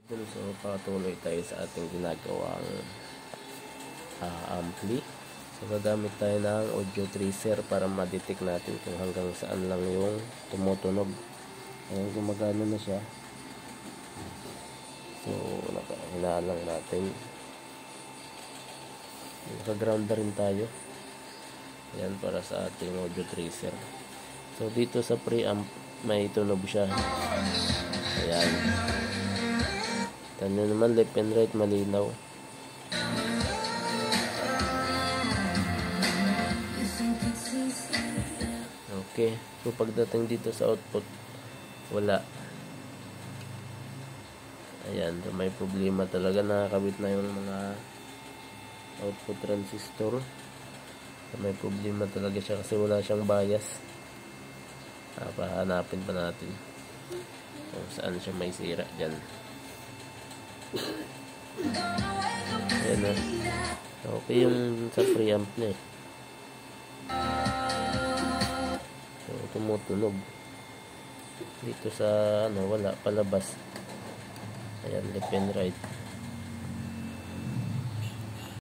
So patuloy tayo sa ating ginagawang ampli. So gagamit tayo ng audio tracer para ma-detect natin kung hanggang saan lang yung tumutunog. Ayan, gumagano na siya. So hinaan lang natin. Naka-ground na rin tayo. Ayan, para sa ating audio tracer. So dito sa preamp may tunog siya. Ayan. Tanyo naman, left and right malinaw. Okay. So pagdating dito sa output, wala. Ayan. So may problema talaga. Nakakabit na yung mga output transistor. So may problema talaga siya kasi wala siyang bias. Pahanapin pa natin kung saan siya may sira dyan. Ayan na. Okay yung sa preamp na eh. So tumutunog. Dito sa wala palabas. Ayan, left and right.